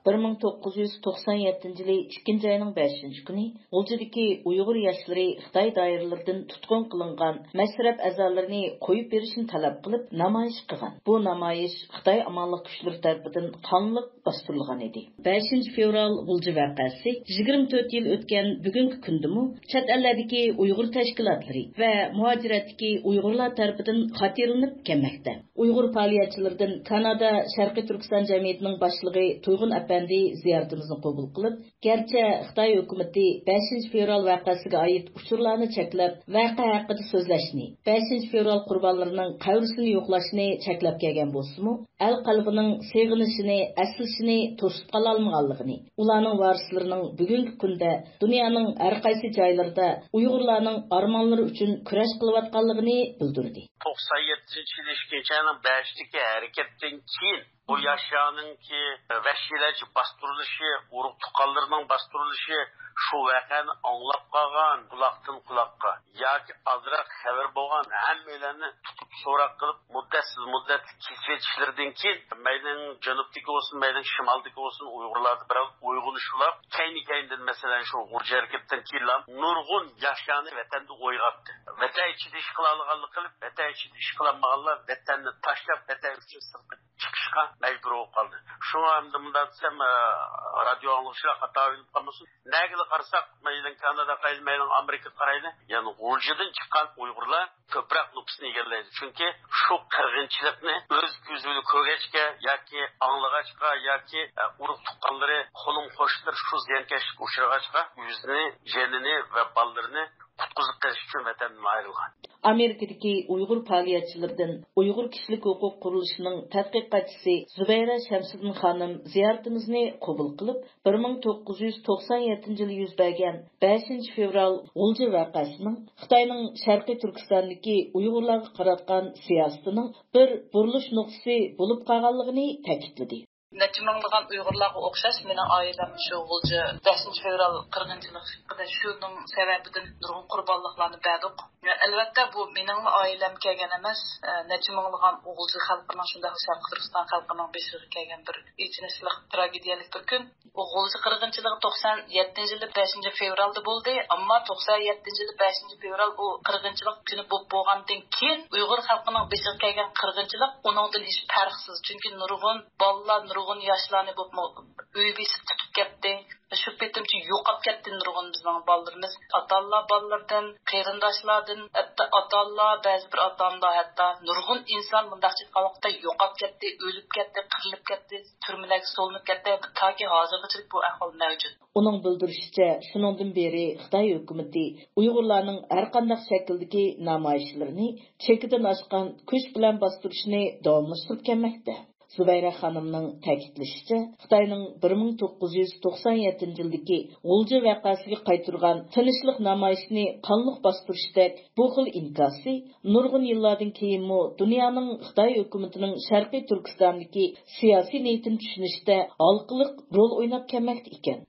1997 yılı 2 ayının 5 günü G'uljadagi Uyg'ur yoshlari Xitoy doiralaridan tutqun qilingan mashrab a'zolarini qo'yib berishni talab qilib namoyish qilgan. Bu namoyish Xitoy amonlik kuchlari tomonidan qonliq bostirilgan edi. 5 fevral G'ulji voqeasi 24 yil o'tgan bugungi kundami chet ellardagi Uyg'ur tashkilotlari va muhojiratdagi Uyg'urlar tomonidan xatirinib kelmoqda. Uyg'ur faoliyatchilaridan Kanada Sharqiy Turkiston jamiyatining boshlig'i To'yg'un apandi ziyoratimizni qabul qilib, garchi Xitoy hukumati 5 fevral voqeasiga oid uchurlarni cheklab, voqea haqida so'zlashni, 5 fevral qurbonlarining qabrisini yo'qlashni cheklab kelgan bo'lsa-mu, el qalbining seg'inishini, aslishini to'sib qola olmaganligini, ularning varislarining bugungi kunda dunyoning har qaysi joylarida Uyg'urlarning armonlari uchun kurash qilayotganligini bildirdi. 97 yil 2-ayning 5-dagi harakatdan keyin bu yaşayanınki vəhşilərcə bastırılışı, uruq tuqallarının bastırılışı şu vəqəni anlap qalğan qulaqdan qulaqqa yoki azraq xəbər bolğan həmmələrini tutub so'roq qilib müddət keçişlərdən keyin məydin cənubdakı olsun, məydin şimaldakı olsun Uyğurlarda biraz uyg'unishlar kayni-kaynidan masalan şu G'urji harakatdan keyin nurg'un yaşayanı vətəndə oyg'atdı. Vətən içində iş qila olganlik qilib, vətən içində iş qilmaganlar vətənni tashlab vətən uchun sirtqa chiqishga majbur bo'lib qoldi. Shunga ham bunda desam radio anglashlar xato bo'lib qolmasin. Nega qarasak, mayli Kanada qaraydi, mayli Amerika qaraydi, ya'ni G'uljidan chiqqan Uyg'urlar ko'proq nüfusni egallaydi. Chunki shu qirg'inchilikni o'z ko'zini ko'rgachga yoki anglagachga yoki urug' tuqqanlari, qo'lim qo'shlar shu ziyonkashlik uchragachga o'zini, jenini va bolalarini qutqizib qilish uchun vatandan ayrilgan. Amerikadagi Uyg'ur faoliyatchilaridan Uyg'ur kishilik huquq qurilishining tadqiqotchisi Zubayra Shamsiddin xonim ziyoratimizni qabul qilib, 1997 yil yuz bergan 5 fevral G'ulji voqeasining Xitoyning Sharqiy Turkistondagi Uyg'urlarga qaratgan siyosatining bir burilish nuqtasi bo'lib qolganligini ta'kidladi. Neçə minglığan Uyğurlarga oxşaş mening ailem şu G'ulji 5 fevral qirg'inchiligida şunun səbəbindən nurgun qurbonliklarni berdik. Albatta bu mening ailem kelgan emas, neçə minglığan G'ulji xalqining shunday Sharqiy Turkiston xalqining beshig'i kelgan bir ichinishlik tragediyalik bir kun. O G'ulji qirg'inchiligi 97 yil 5 fevralda bo'ldi, ammo 97 yil 5 fevral bu qirg'inchilik kuni bo'lgandan keyin Uyg'ur xalqining beshig'i kelgan qirg'inchilik uningdan hech farqsiz. Chunki nurgun bolalar nurgun yoshlarni uy besib tutib ketdi. Shu petimchi yo'qolib ketdi nurgun bizning bolalarimiz. Ota-onalar bolalardan, qarindoshlardan, hatto ota-onalar, ba'zi bir ota-onalar hatto nurgun inson bundaqcha vaqtda yo'qolib ketdi, o'lib ketdi, qirilib ketdi, turmalarga solinib ketdi. Toki hozirgacha bu ahvol mavjud. Uning bildirishicha, shuningdan beri Xitoy hukumati Uyg'urlarning har qanday shakldagi namoyishlarini chekidan oshgan kuch bilan bostirishni davomlashtirib kelmoqda. Zubayra xonimning ta'kidlashicha, Xitoyning 1997 yildagi G'ulji voqeasiga qaytirgan tinchlik namoyishini qonliq bostirishdek bu xil inkosi nurg'un yillardan keyinmi dunyoning Xitoy hukumatining Sharqiy Turkistondagi siyosiy niyatini tushunishda halqiliq rol o'ynab kelmoqda ekan.